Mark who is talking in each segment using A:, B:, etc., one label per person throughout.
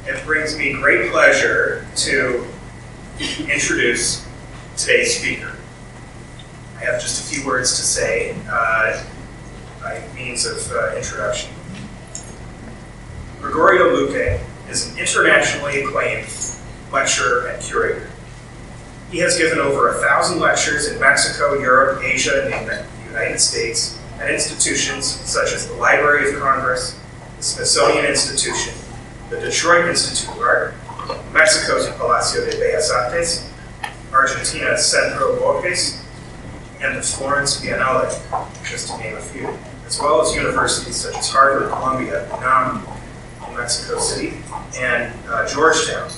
A: It brings me great pleasure to introduce today's speaker. I have just a few words to say by means of introduction. Gregorio Luke is an internationally acclaimed lecturer and curator. He has given over 1,000 lectures in Mexico, Europe, Asia, and the United States at institutions such as the Library of Congress, the Smithsonian Institution, the Detroit Institute of Art, Mexico's Palacio de Bellas Artes, Argentina's Centro Borges, and the Florence Biennale, just to name a few, as well as universities such as Harvard, Columbia, UNAM in Mexico City, and Georgetown.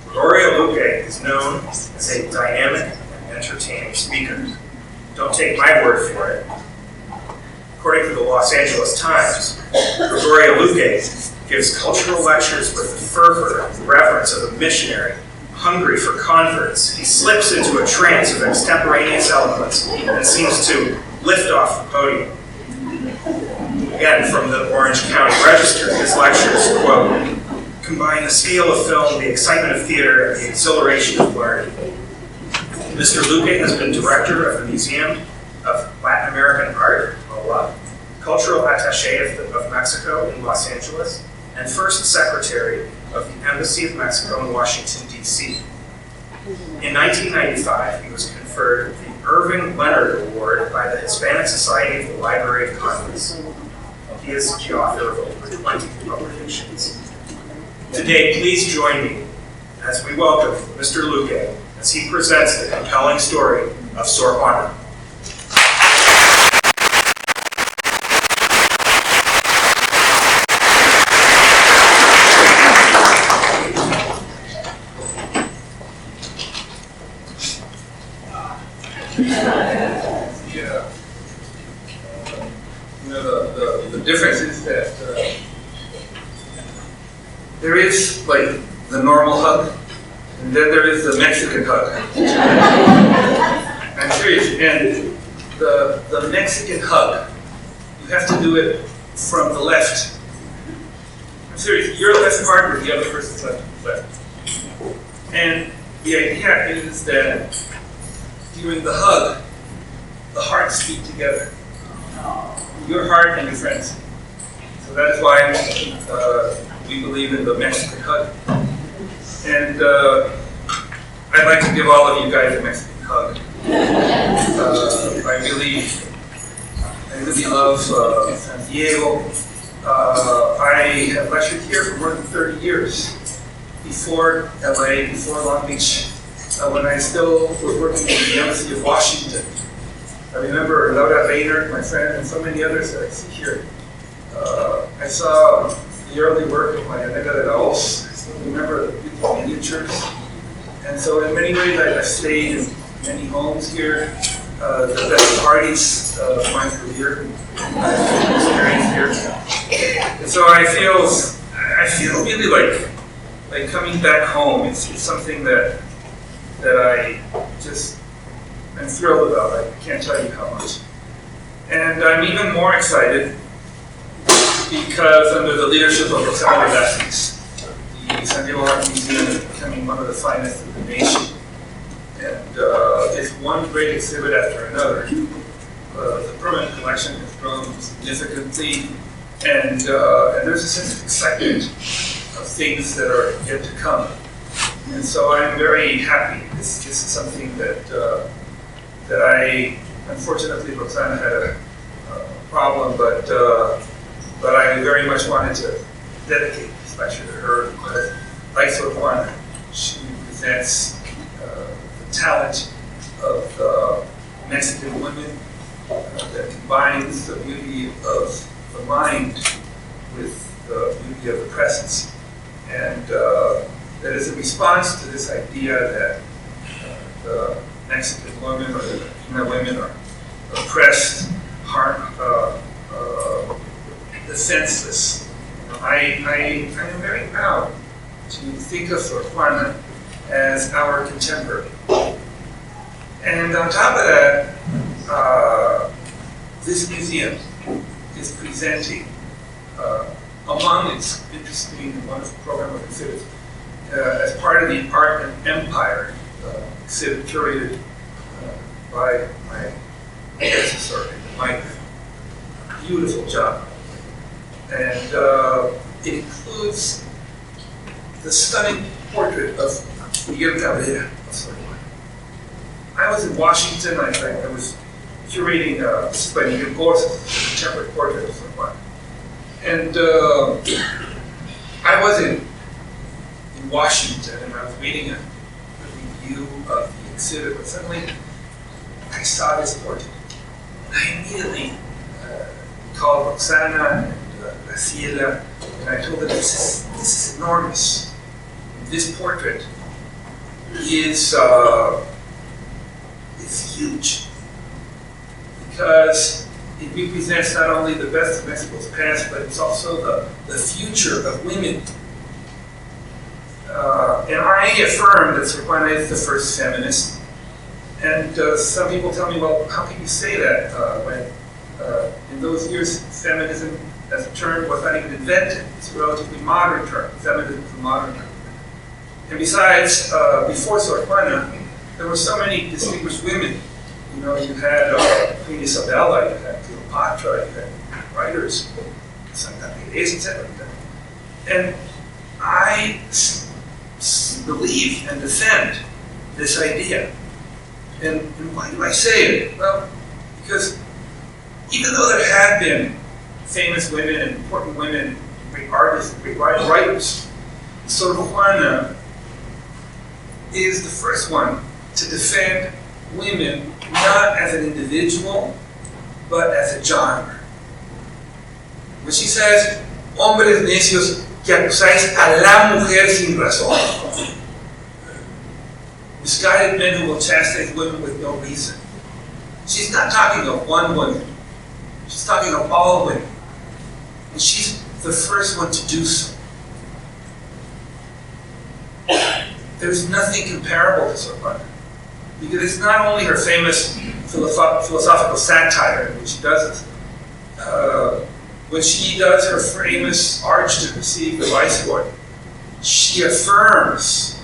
A: Gregorio Luke is known as a dynamic and entertaining speaker. Don't take my word for it. According to the Los Angeles Times, Gregorio Luke gives cultural lectures with the fervor and reverence of a missionary hungry for converts. He slips into a trance of extemporaneous eloquence and seems to lift off the podium. Again, from the Orange County Register, his lectures, quote, combine the scale of film, the excitement of theater, and the exhilaration of learning. Mr. Luke has been director of the Museum of Latin American Art, cultural attaché of Mexico in Los Angeles, and first secretary of the Embassy of Mexico in Washington, D.C. In 1995, he was conferred the Irving Leonard Award by the Hispanic Society of the Library of Congress. He is the author of over 20 publications. Today, please join me as we welcome Mr. Luke as he presents the compelling story of Sor Juana.
B: The difference is that there is like the normal hug, and then there is the Mexican hug. I'm serious, and the Mexican hug, you have to do it from the left. I'm serious, your left part or the other person's left. And the idea is that during the hug, the hearts speak together. Your heart and your friends. So that's why we believe in the Mexican hug. And I'd like to give all of you guys a Mexican hug. I really love San Diego. I have lectured here for more than 30 years. Before LA, before Long Beach, when I still was working in the Embassy of Washington. I remember Laura Boehner, my friend, and so many others that I see here. I saw the early work of my Anega de la Hoz. I still remember the beautiful miniatures. And so in many ways, I've stayed in many homes here. The best parties of my career I've experienced here. And so I feel really like coming back home. It's something that I just I'm thrilled about. I can't tell you how much. And I'm even more excited because under the leadership of Roxana Velázquez, the San Diego Art Museum is becoming one of the finest in the nation. And it's one great exhibit after another. The permanent collection has grown significantly, and there's a sense of excitement of things that are yet to come. And so I'm very happy. This is something that I, unfortunately, Roxana had a problem, but I very much wanted to dedicate this lecture to her because, like Sor Juana, she presents the talent of Mexican women that combines the beauty of the mind with the beauty of the presence. And that is a response to this idea that the Mexican women or the Latina women are oppressed, defenseless. I am very proud to think of Sor Juana as our contemporary. And on top of that, this museum is presenting among its interesting and wonderful program of exhibits, as part of the Art and Empire exhibit curated by my predecessor, Mike. Beautiful job. And it includes the stunning portrait of Miguel Cabrera of Sor Juana. I was in Washington. I was curating this is by Miguel, a contemporary portrait of Sor Juana. And I was in Washington, and I was reading a review of the exhibit, but suddenly I saw this portrait. And I immediately called Roxana and Graciela, and I told them this is enormous. This portrait is huge because it represents not only the best of Mexico's past, but it's also the future of women. And I affirm that Sor Juana is the first feminist. And some people tell me, well, how can you say that when in those years feminism as a term was not even invented? It's a relatively modern term. Feminism is a modern term. And besides, before Sor Juana, there were so many distinguished women. You know, you had Queen Isabella, you had Cleopatra, you had writers, Santa Teresa, etc. And I believe and defend this idea. And why do I say it? Well, because even though there have been famous women and important women, great artists, great writers, Sor Juana is the first one to defend women not as an individual, but as a genre. When she says, hombres necios que acusáis a la mujer sin razón. Misguided men who will chastise women with no reason. She's not talking of one woman. She's talking of all women. And she's the first one to do so. There's nothing comparable to Sor Juana. Because it's not only her famous philosophical satire in which she does this. When she does her famous arch to receive the viceroy, she affirms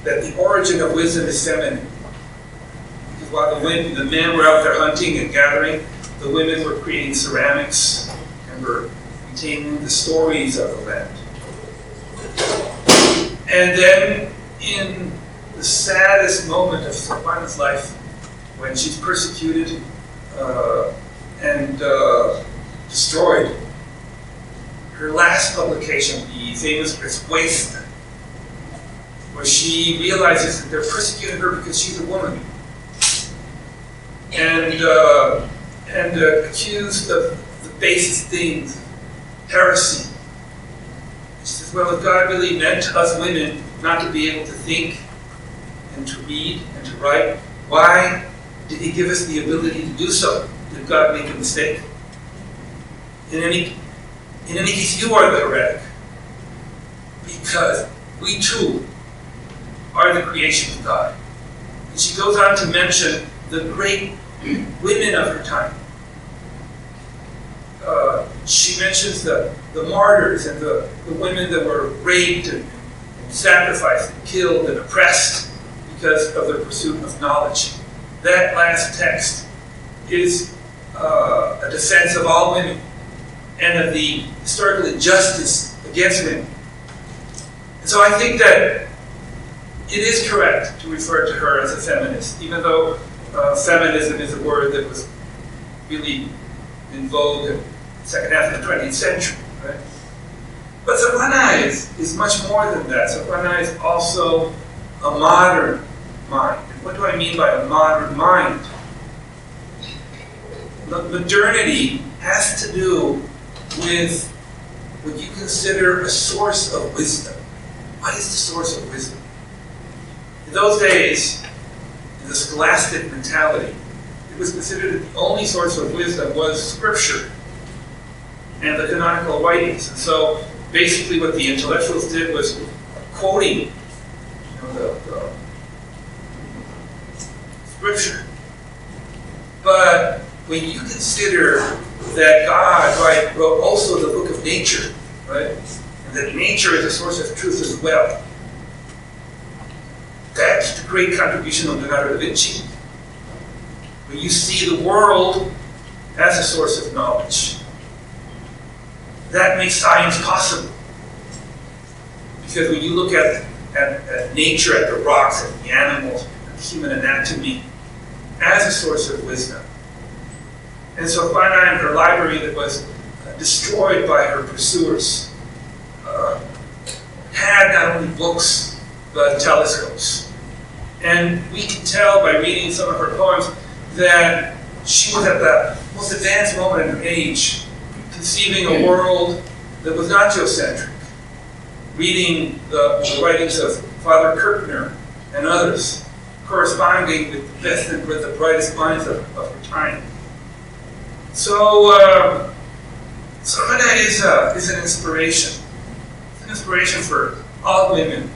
B: that the origin of wisdom is feminine. Because while the men were out there hunting and gathering, the women were creating ceramics and were retaining the stories of the land. And then in the saddest moment of Sor Juana's life, when she's persecuted and destroyed, her last publication, the famous Respuesta, where she realizes that they're persecuting her because she's a woman, and accused of the basest things, heresy. She says, well, if God really meant us women not to be able to think and to read and to write, why did He give us the ability to do so? Did God make a mistake? In any case, you are the heretic, because we too are the creation of God. And she goes on to mention the great women of her time. She mentions the martyrs and the women that were raped and sacrificed and killed and oppressed because of their pursuit of knowledge. That last text is a defense of all women and of the historical injustice against women. And so I think that it is correct to refer to her as a feminist, even though feminism is a word that was really in vogue in the second half of the 20th century. Right? But Sor Juana is much more than that. Sor Juana is also a modern mind. And what do I mean by a modern mind? Modernity has to do with what you consider a source of wisdom. What is the source of wisdom? In those days, in the scholastic mentality, it was considered that the only source of wisdom was Scripture and the canonical writings. And so basically what the intellectuals did was quoting the Scripture. But when you consider that God wrote also the book of nature, right? And that nature is a source of truth as well. That's the great contribution of Leonardo da Vinci. When you see the world as a source of knowledge, that makes science possible. Because when you look at nature, at the rocks, at the animals, at the human anatomy, as a source of wisdom. And so Juana, in her library that was destroyed by her pursuers, had not only books, but telescopes. And we can tell by reading some of her poems that she was at the most advanced moment in her age, conceiving a world that was not geocentric, reading the writings of Father Kirchner and others, corresponding with the best and with the brightest minds of her time. So, Sor Juana is an inspiration. It's an inspiration for all women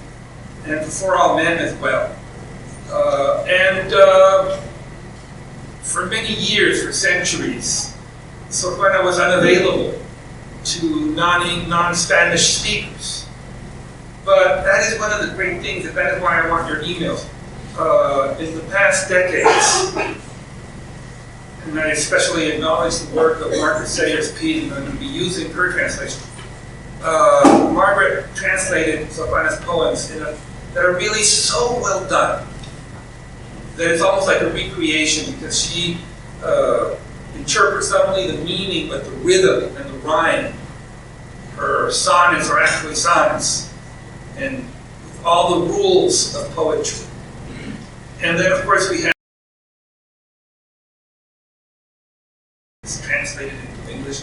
B: and for all men as well. For many years, for centuries, Sor Juana was unavailable to non-Spanish speakers. But that is one of the great things, and that is why I want your emails. In the past decades, and I especially acknowledge the work of Margaret Sayers-Peat, and I'm going to be using her translation. Margaret translated Sor Juana's poems that are really so well done that it's almost like a recreation, because she interprets not only the meaning but the rhythm and the rhyme. Her sonnets are actually sonnets, and all the rules of poetry. And then, of course, we have it's translated into English.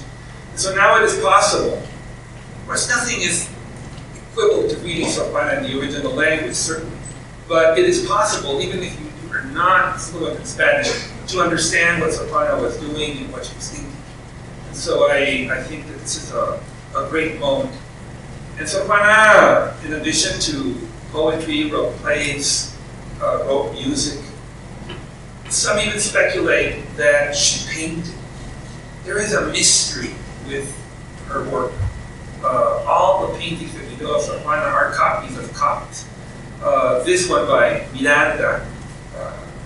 B: So now it is possible. Of course, nothing is equivalent to reading Sor Juana in the original language, certainly. But it is possible, even if you are not fluent in Spanish, to understand what Sor Juana was doing and what she was thinking. And so I think that this is a great moment. And Sor Juana, in addition to poetry, wrote plays, wrote music. Some even speculate that she painted. There is a mystery with her work. All the paintings that we know of Sor Juana are copies of copies. This one by Miranda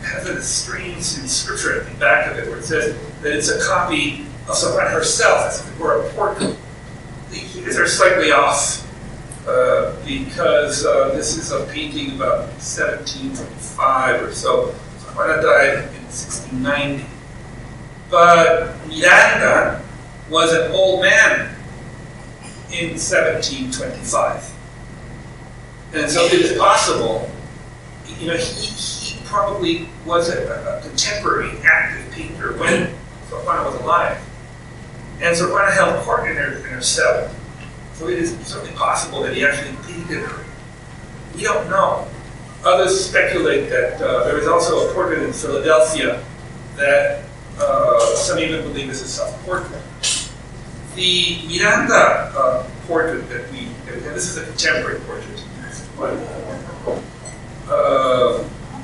B: has a strange inscription at the back of it where it says that it's a copy of Sor Juana herself, as if it were a portrait. These are slightly off because this is a painting about 1725 or so. Sor Juana died in 1690. But Miranda was an old man in 1725. And so it is possible, he probably was a contemporary active painter when Sor Juana was alive. And Sor Juana held court in her cell. So it is certainly possible that he actually painted her. We don't know. Others speculate that there is also a portrait in Philadelphia that some even believe is a self-portrait. The Miranda portrait that we have, this is a contemporary portrait.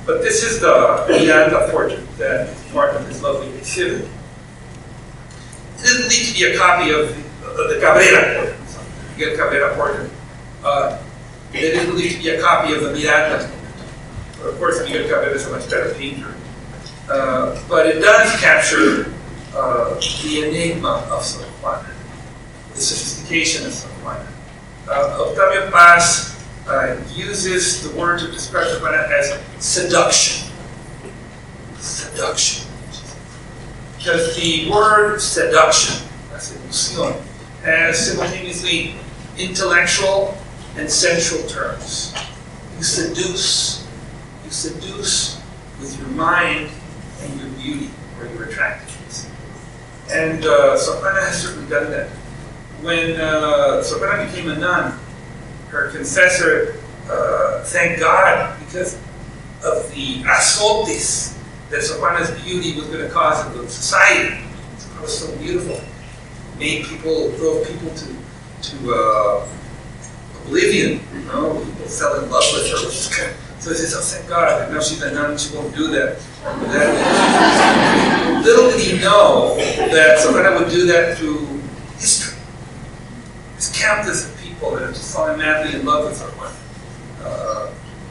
B: But this is the Miranda portrait that is part of this lovely exhibit. It doesn't need to be a copy of the Cabrera portrait, Miguel Cabrera portrait. It doesn't need to be a copy of the Miranda portrait. Of course, Miguel Cabrera is a much better painter. But it does capture the enigma of Sor Juana, the sophistication of Sor Juana. Octavio Paz uses the word to describe Sor Juana as seduction. Seduction. Because the word seduction, seducción, has simultaneously intellectual and sensual terms. You seduce with your mind and your beauty, or your attractiveness. And Sor Juana has certainly done that. When Sor Juana became a nun, her confessor thanked God because of the azotes that Sor Juana's beauty was going to cause in the society. It was so beautiful. Drove people to oblivion. People fell in love with her. So he says, oh, thank God, and now she's a nun, she won't do that. Little did he know that Sor Juana would do that through history. His countless of people that have just fallen madly in love with Sor Juana.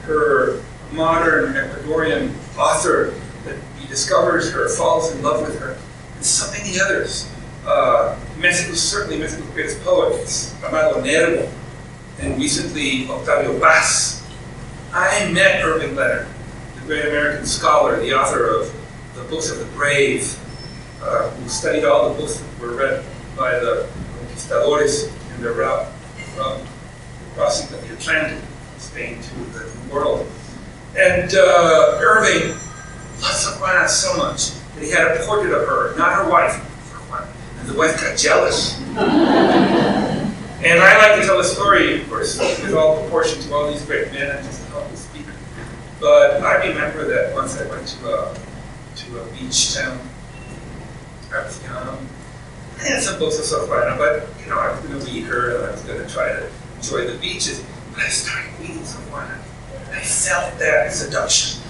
B: Her modern Ecuadorian author that rediscovers her, falls in love with her, and so many others. Certainly Mexico's greatest poets, Amado Nervo, and recently Octavio Paz. I met Irving Leonard, the great American scholar, the author of the Books of the Brave, who studied all the books that were read by the conquistadores in their route from crossing of the Atlantic from Spain to the New World. And Irving loved Sor Juana so much that he had a portrait of her, not her wife, Sor Juana. And the wife got jealous. And I like to tell the story, of course, with all proportion to all these great men. I'm just a humble speaker. But I remember that once I went to a beach town. I was young. I had some books of Sor Juana, but I was going to read her and I was going to try to enjoy the beaches. But I started reading Sor Juana. I felt that seduction.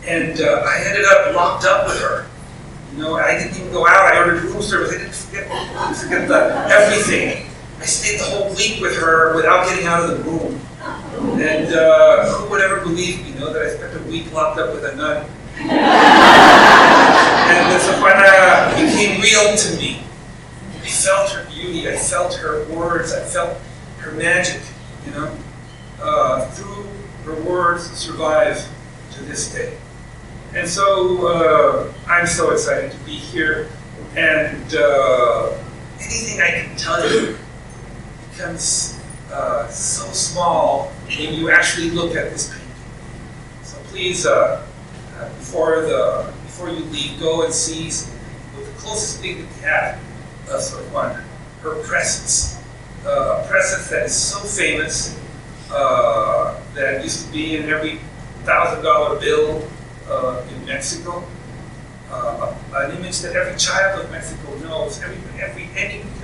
B: And I ended up locked up with her. I didn't even go out. I ordered room service. I didn't forget everything. I stayed the whole week with her without getting out of the room. And who would ever believe me, that I spent a week locked up with a nun? And Sor Juana became real to me. I felt her beauty. I felt her words. I felt her magic, through her words survive to this day. And so I'm so excited to be here, and anything I can tell you becomes so small when you actually look at this painting. So please, before you leave, go and seize with the closest thing that you have of Sor Juana, her presence. A presence that is so famous, that used to be in every $1,000 bill in Mexico, an image that every child of Mexico knows. You can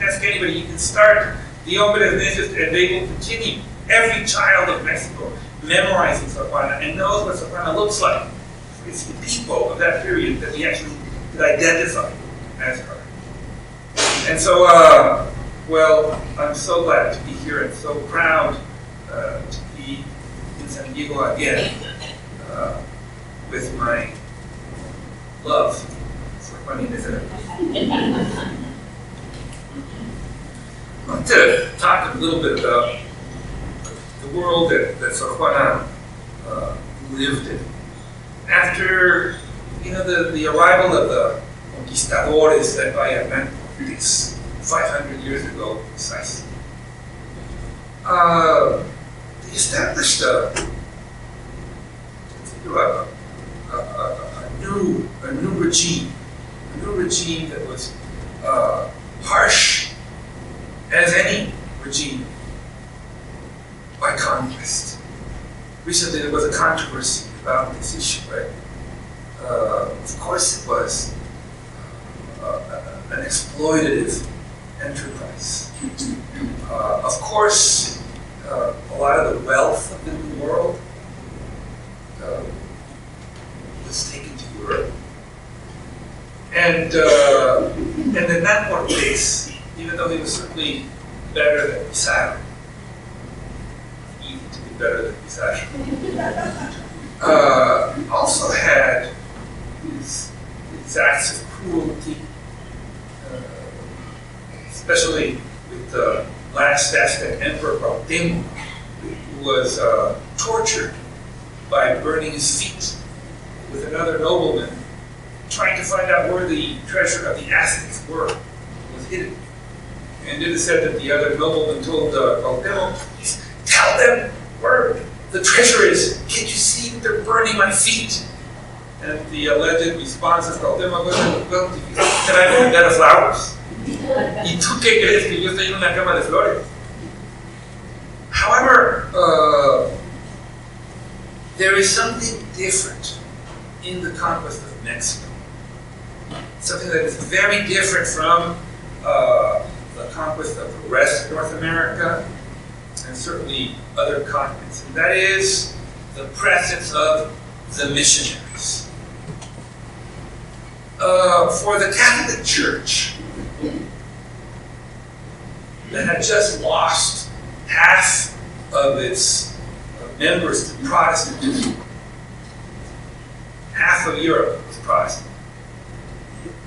B: ask anybody, you can start the Hombre de Inés and they will continue. Every child of Mexico memorizing Sor Juana and knows what Sor Juana looks like. It's the people of that period that we actually could identify as her. And so, I'm so glad to be here and so proud to be in San Diego again with my love for Juana Inés. I want to talk a little bit about the world that Sor Juana lived in. After the arrival of the conquistadores led by Atlantis 500 years ago precisely, they established a new regime that was harsh as any regime by conquest. Recently there was a controversy about this issue, right? Of course it was an exploitative enterprise. Of course, a lot of the wealth of the New World was taken to Europe. And in that one case, even though he was certainly better than Pizarro, easy to be better than Pizarro, also had his acts of cruelty, especially with the last Aztec Emperor Cuauhtemoc, who was tortured by burning his feet with another nobleman, trying to find out where the treasure of the Aztecs was hidden. And it is said that the other nobleman told Cuauhtemoc, please tell them where the treasure is. Can't you see that they're burning my feet? And the alleged response of Cuauhtemoc was, well, do you think that I'm in a bed of flowers? ¿Y tú qué crees que yo estoy en una cama de flores? However, there is something different in the conquest of Mexico. Something that is very different from the conquest of the rest of North America and certainly other continents. And that is the presence of the missionaries. For the Catholic Church, that had just lost half of its members to Protestantism. Half of Europe was Protestant.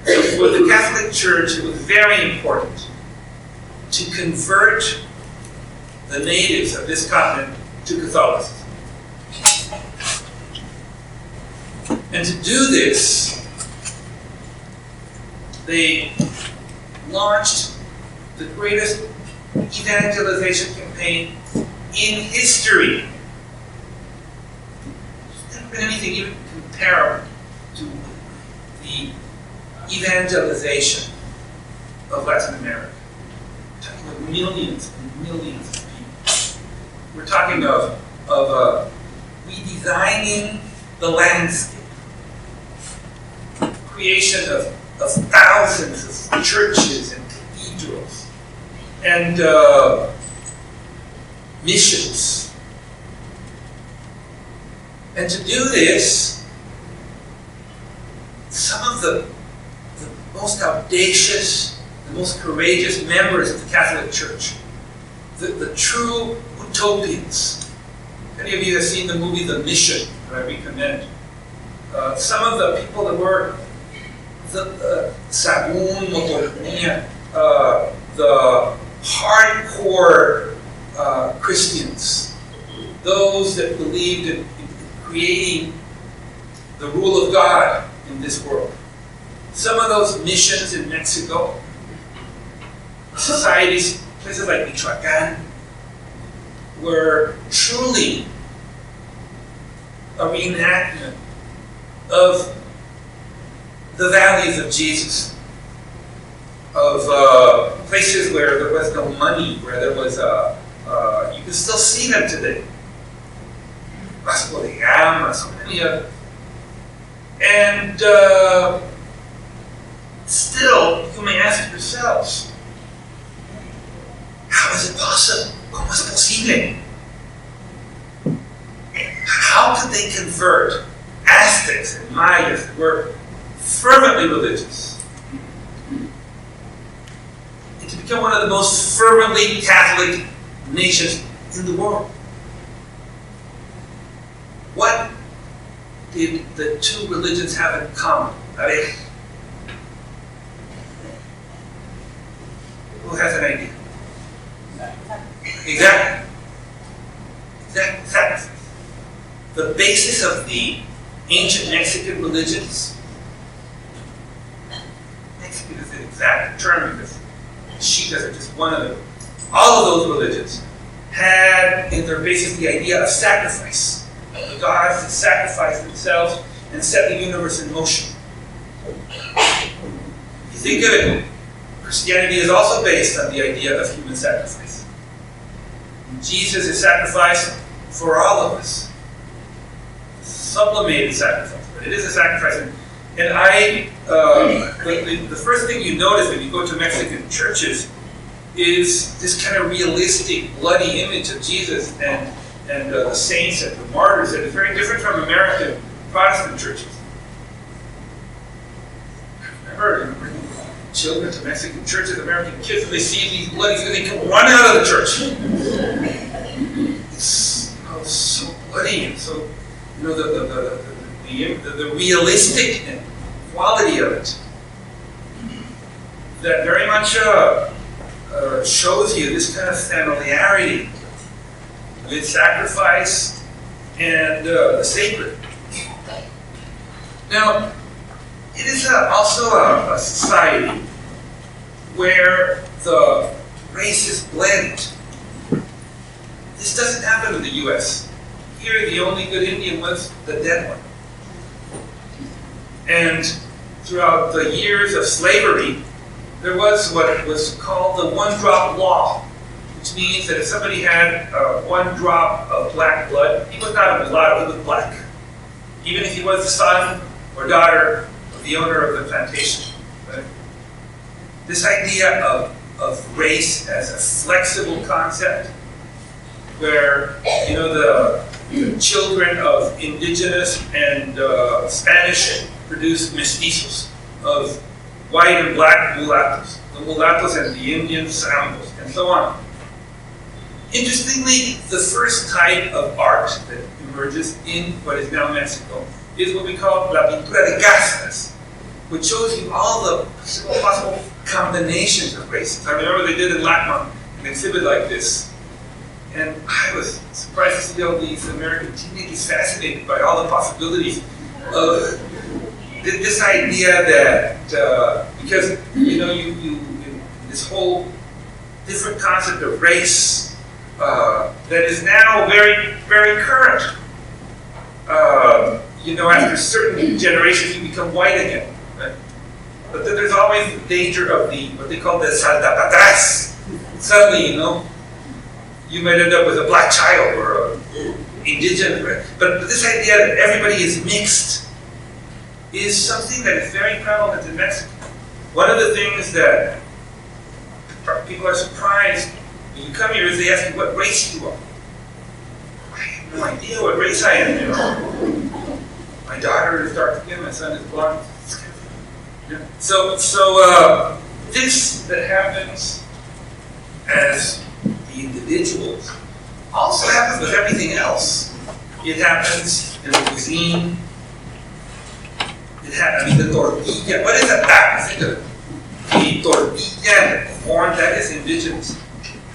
B: So for the Catholic Church, it was very important to convert the natives of this continent to Catholicism. And to do this, they launched the greatest evangelization campaign in history. There's never been anything even comparable to the evangelization of Latin America. We're talking about millions and millions of people. We're talking of redesigning the landscape, creation of thousands of churches and cathedrals, and missions. And to do this, some of the most audacious, the most courageous members of the Catholic Church, the true utopians. Many of you have seen the movie The Mission, that I recommend. Some of the people that were the Sagún, Motolinía, the hardcore Christians, those that believed in creating the rule of God in this world. Some of those missions in Mexico, societies, places like Michoacán, were truly a reenactment of the values of Jesus, of places where there was no money, where there was you can still see them today. Vasco de Gama, so many of them. And still, you may ask yourselves, how is it possible? ¿Cómo es posible? How could they convert Aztecs and Mayas that were fervently religious and to become one of the most fervently Catholic nations in the world? What did the two religions have in common? A ver, who has an idea? Exactly. The basis of the ancient Mexican religions, Mexican is an exact term because Mexicas are just one of them. All of those religions had in their basis the idea of sacrifice. The gods that sacrificed themselves and set the universe in motion. If you think of it, Christianity is also based on the idea of human sacrifice. Jesus is sacrificed for all of us. Sublimated sacrifice, but it is a sacrifice. And the first thing you notice when you go to Mexican churches is this kind of realistic, bloody image of Jesus and the saints and the martyrs that is very different from American Protestant churches. Remember, bringing children to Mexican churches, American kids, and they see these bloody things, they can run out of the church. It's so bloody and so, the realistic quality of it that very much shows you this kind of familiarity with sacrifice and the sacred. Now, it is also a society where the races blend. This doesn't happen in the U.S. Here, the only good Indian was the dead one. And throughout the years of slavery, there was what was called the one-drop law, which means that if somebody had one drop of black blood, he was not a mulatto, he was black. Even if he was the son or daughter of the owner of the plantation. Right? This idea of race as a flexible concept, where the children of indigenous and Spanish produced mestizos of white and black mulattoes, the mulattoes and the Indian zambos, and and so on. Interestingly, the first type of art that emerges in what is now Mexico is what we call la pintura de castas, which shows you all the possible combinations of races. I remember they did in Lackman an exhibit like this, and I was surprised to see all these American teenagers fascinated by all the possibilities of this idea that because you this whole different concept of race that is now very, very current. After certain generations, you become white again. Right? But then there's always the danger of what they call the saltapatras. Suddenly, you might end up with a black child or an indigenous. Right? But this idea that everybody is mixed is something that is very prevalent in Mexico. One of the things that people are surprised when you come here is they ask you what race you are. I have no idea what race I am. My daughter is dark skinned, my son is blonde. Yeah. So this that happens as the individuals also happens with everything else. It happens in the cuisine. The tortilla. What is a taco? Think of it. The tortilla, the corn, that is indigenous.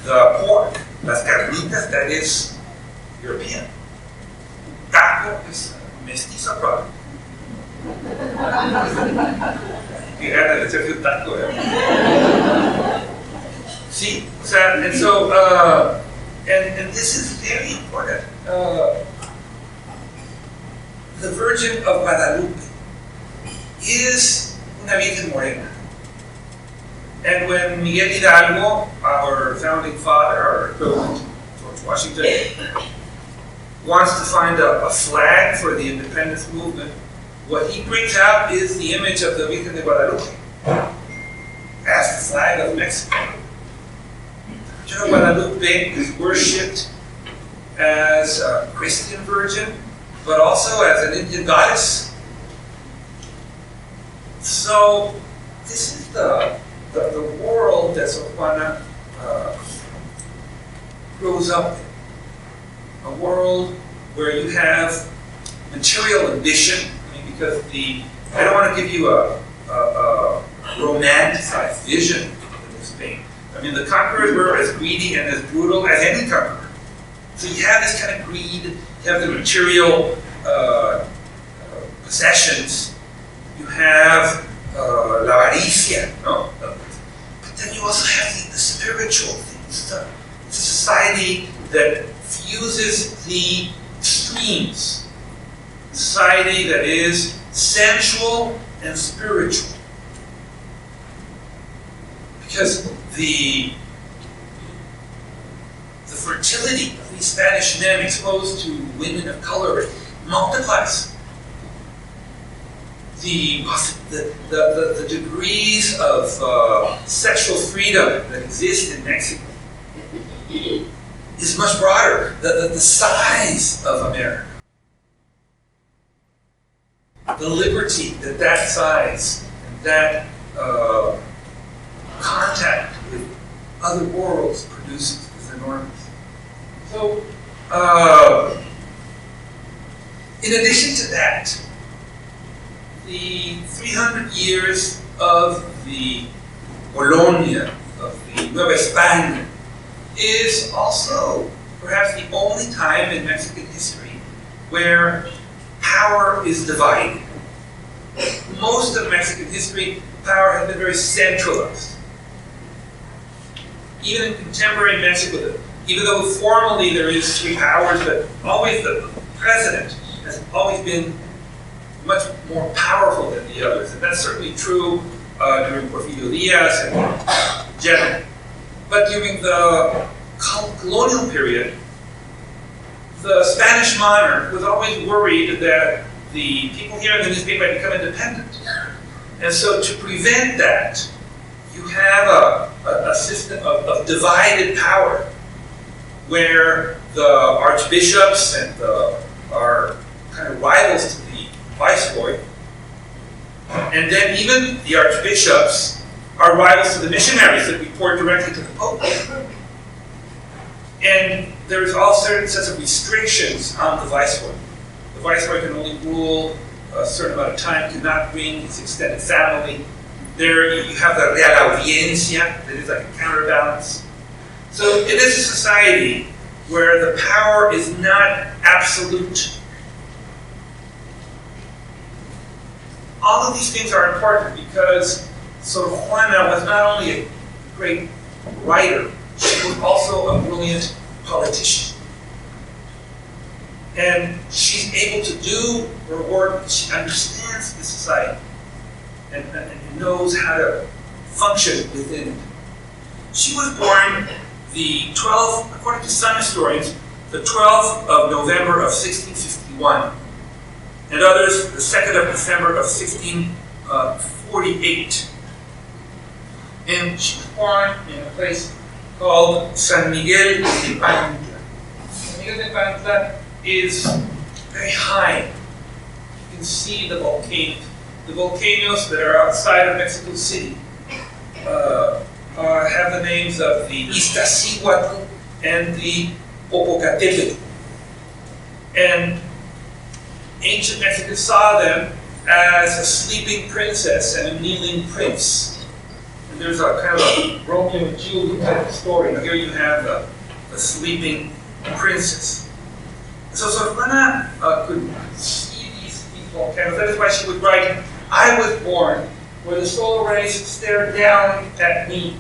B: The pork, las carnitas, that is European. Taco is a mestizo product. You had that, it's a good taco. See? And this is very important. The Virgin of Guadalupe is una Virgen Morena. And when Miguel Hidalgo, our founding father, our equivalent, George Washington, wants to find a flag for the independence movement, what he brings out is the image of the Virgen de Guadalupe as the flag of Mexico. Virgin of Guadalupe is worshipped as a Christian virgin, but also as an Indian goddess. So this is the world that Sor Juana grows up in. A world where you have material ambition. Because I don't want to give you a romanticized vision of Spain. The conquerors were as greedy and as brutal as any conqueror. So you have this kind of greed, you have the material possessions, you have la avaricia, no? But then you also have the spiritual things. It's a society that fuses the extremes. Society that is sensual and spiritual. Because the fertility of these Spanish men exposed to women of color multiplies. The degrees of sexual freedom that exist in Mexico is much broader. The size of America. The liberty that size and that contact with other worlds produces is enormous. So, in addition to that, the 300 years of the Colonia, of the Nueva España, is also perhaps the only time in Mexican history where power is divided. Most of Mexican history, power has been very centralized. Even in contemporary Mexico, even though formally there is three powers, but always the president has always been much more powerful than the others. And that's certainly true during Porfirio Diaz and generally. But during the colonial period, the Spanish monarch was always worried that the people here in the newspaper might become independent. And so to prevent that, you have a system of divided power where the archbishops and are kind of rivals to the viceroy. And then even the archbishops are rivals to the missionaries that report directly to the Pope. And there's all certain sets of restrictions on the viceroy. The viceroy can only rule a certain amount of time, cannot bring his extended family. There you have the Real Audiencia, that is like a counterbalance. So it is a society where the power is not absolute. All of these things are important because Sor Juana was not only a great writer, she was also a brilliant politician. And she's able to do her work, she understands the society and knows how to function within it. She was born the 12th, according to some historians, the 12th of November of 1651, and others the 2nd of December of 1648. And she was born in a place called San Miguel de Pantla. San Miguel de Pantla is very high. You can see the volcanoes. The volcanoes that are outside of Mexico City have the names of the Iztaccíhuatl and the Popocatépetl. And ancient Mexicans saw them as a sleeping princess and a kneeling prince. And there's a kind of a Romeo and Juliet type of story. Now here you have a sleeping princess. So Sor Juana could see these volcanoes. That is why she would write, "I was born where the solar rays stare down at me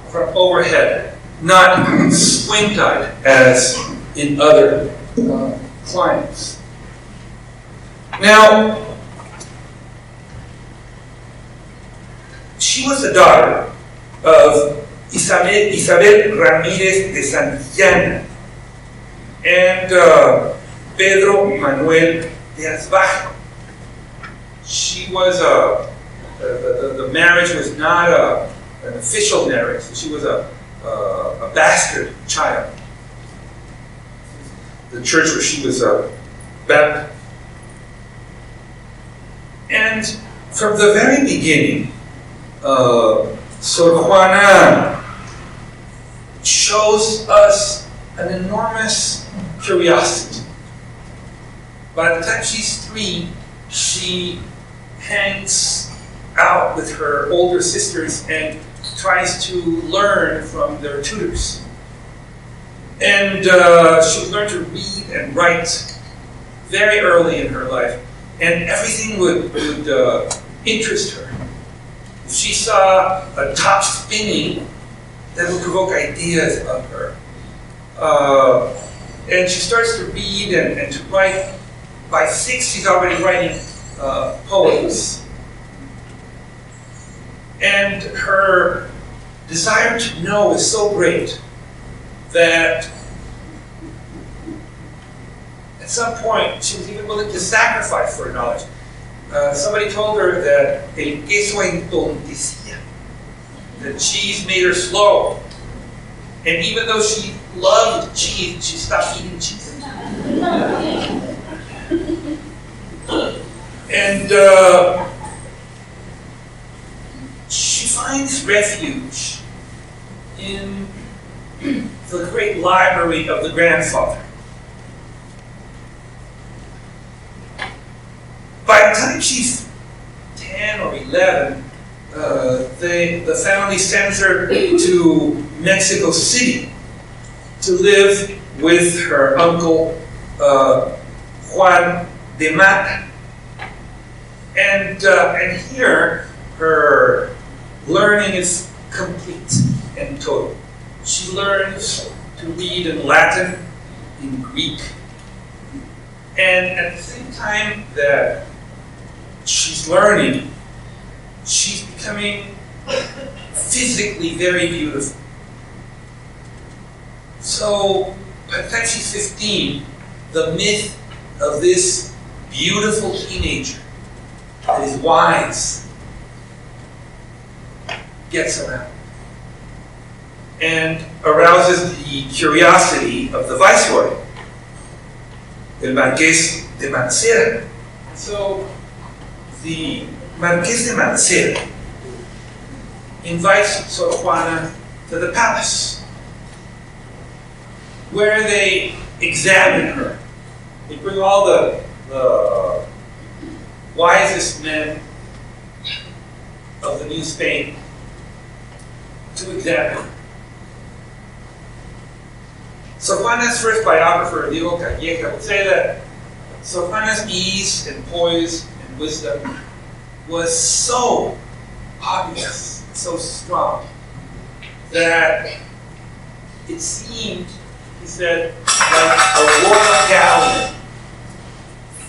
B: from overhead, not squint-eyed as in other climes." Now, she was the daughter of Isabel Ramírez de Santillana and Pedro Manuel de Azbajo. She was the marriage was not an official marriage. She was a bastard child. The church where she was baptized. And from the very beginning, Sor Juana shows us an enormous curiosity. By the time she's 3, she hangs out with her older sisters and tries to learn from their tutors. And she learned to read and write very early in her life, and everything would interest her. If she saw a top spinning, that would provoke ideas of her. And she starts to read and to write. By 6, she's already writing poems. And her desire to know is so great that at some point she was even willing to sacrifice for her knowledge. Somebody told her that el queso entontecía, that cheese made her slow. And even though she loved cheese, she stopped eating cheese. And she finds refuge in the great library of the grandfather. By the time she's 10 or 11, the family sends her to Mexico City to live with her uncle Juan de Mata. And here, her learning is complete and total. She learns to read in Latin, in Greek, and at the same time that she's learning, she's becoming physically very beautiful. So, by the time she's 15, the myth of this beautiful teenager that is wise gets around and arouses the curiosity of the viceroy, el Marqués de Mancera. So the Marqués de Mancera invites Sor Juana to the palace, where they examine her. They bring all the wisest men of the New Spain to examine her. Sor Juana's first biographer, Diego Calleja, would say that Sor Juana's ease and poise and wisdom was so obvious, so strong, that it seemed, he said, like a royal galleon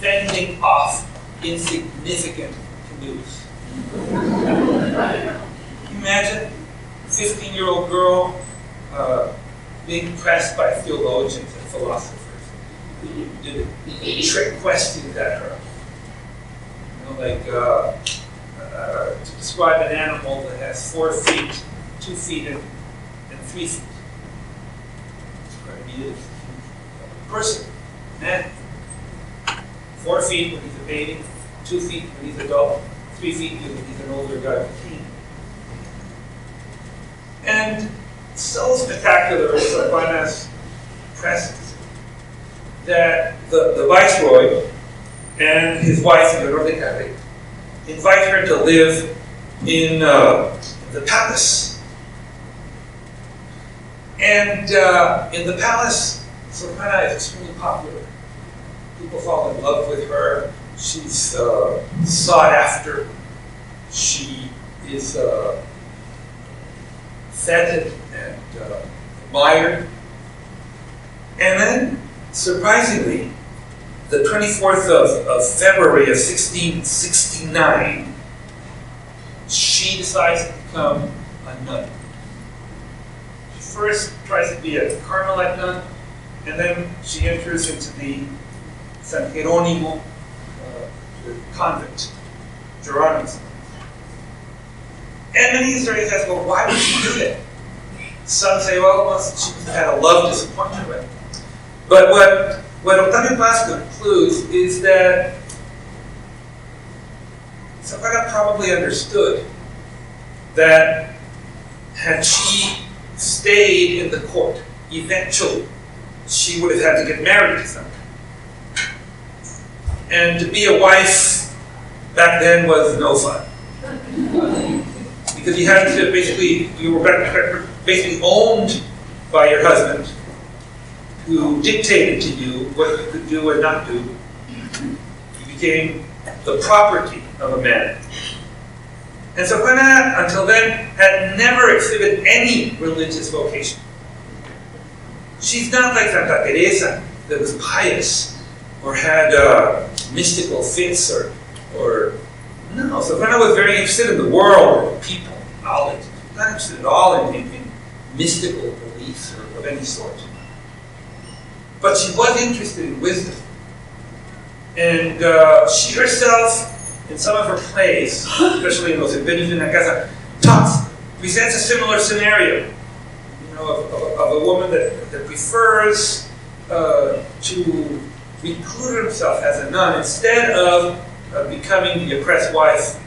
B: fending off insignificant canoes. Imagine a 15-year-old girl being pressed by theologians and philosophers who did trick questions at her. Like to describe an animal that has 4 feet, 2 feet, and 3 feet. Describe me as a person, man. 4 feet when he's a baby, 2 feet when he's adult, 3 feet when he's an older guy with a teen. And so spectacular is Sor Juana's presence that the viceroy and his wife, Cabrera, invite her to live in the palace. And in the palace, Sor Juana is extremely popular. People fall in love with her. She's sought after. She is feted and admired. And then, surprisingly, the 24th of February of 1669, she decides to become a nun. She first tries to be a Carmelite nun, and then she enters into the San Jerónimo the convent, Geronimo's. And many historians ask, well, why would she do that? Some say, well, she had a love disappointment with it. But what Octavio Paz concludes is that Sor Juana probably understood that had she stayed in the court, eventually she would have had to get married to someone. And to be a wife back then was no fun. Because you had to you were basically owned by your husband, who dictated to you what you could do and not do. You became the property of a man. And Sor Juana, until then, had never exhibited any religious vocation. She's not like Santa Teresa, that was pious, or had mystical fits, or no. Sor Juana was very interested in the world, people, knowledge. Not interested at all in mystical beliefs or of any sort. But she was interested in wisdom. And she herself, in some of her plays, especially in Los Empeños de una Casa, presents a similar scenario, of a woman that prefers to recruit herself as a nun instead of becoming the oppressed wife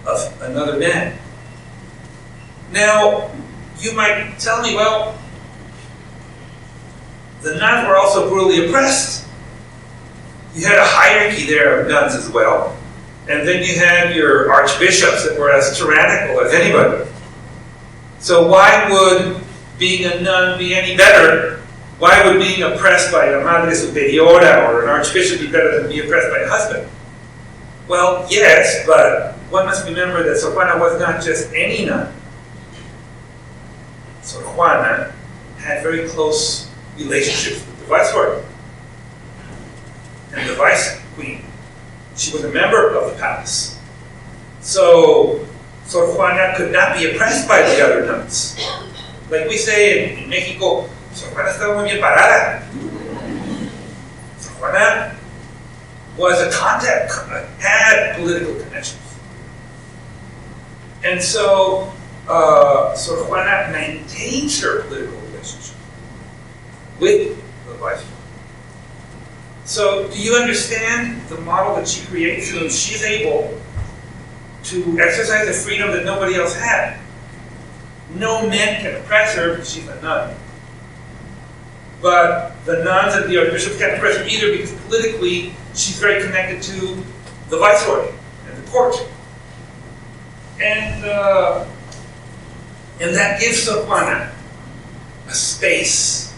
B: of another man. Now, you might tell me, well, the nuns were also brutally oppressed. You had a hierarchy there of nuns as well. And then you had your archbishops that were as tyrannical as anybody. So why would being a nun be any better? Why would being oppressed by a madre superiora or an archbishop be better than being oppressed by a husband? Well, yes, but one must remember that Sor Juana was not just any nun. Sor Juana had very close relationships with the viceroy and the vice queen. She was a member of the palace. So Sor Juana could not be oppressed by the other nuns. Like we say in Mexico, Sor Juana estaba muy bien parada. Sor Juana was a contact, had political connections. And so Sor Juana maintains her political relationship with the viceroy. So do you understand the model that she creates? So she's able to exercise a freedom that nobody else had. no men can oppress her because she's a nun. But the nuns and the archbishops can't oppress her either because politically she's very connected to the viceroy and the court. And that gives Sor Juana a space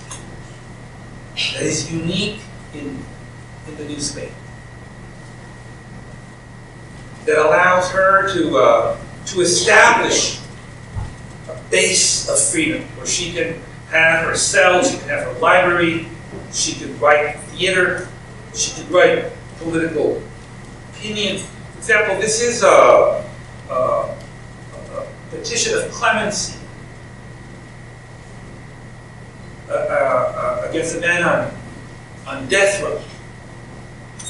B: that is unique in the New Spain. That allows her to establish a base of freedom where she can have her cell, she can have her library, she can write theater, she can write political opinion. For example, this is a petition of clemency against a man on death row,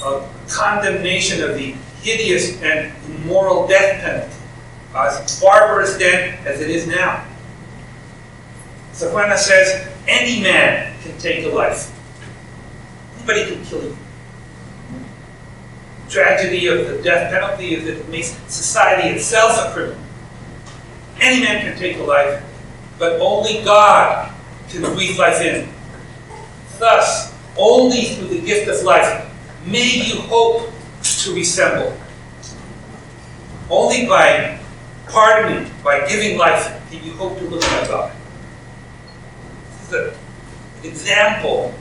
B: a condemnation of the hideous and immoral death penalty, as barbarous then as it is now. Sor Juana says, any man can take a life. Anybody can kill you. The tragedy of the death penalty is that it makes society itself a criminal. Any man can take a life, but only God can breathe life in. Thus, only through the gift of life may you hope to resemble. Only by pardoning, by giving life, can you hope to look like God. This is an example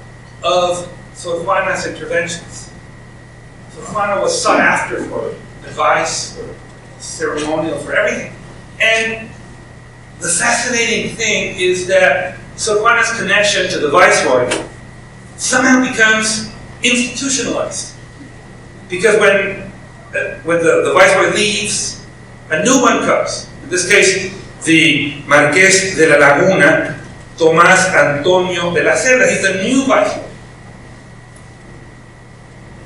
B: of Sor Juana's interventions. Sor Juana was sought after for advice, for ceremonial, for everything. And the fascinating thing is that Sor Juana's connection to the viceroy somehow becomes institutionalized. Because when the viceroy leaves, a new one comes. In this case, the Marqués de la Laguna, Tomás Antonio de la Cerda. He's the new viceroy.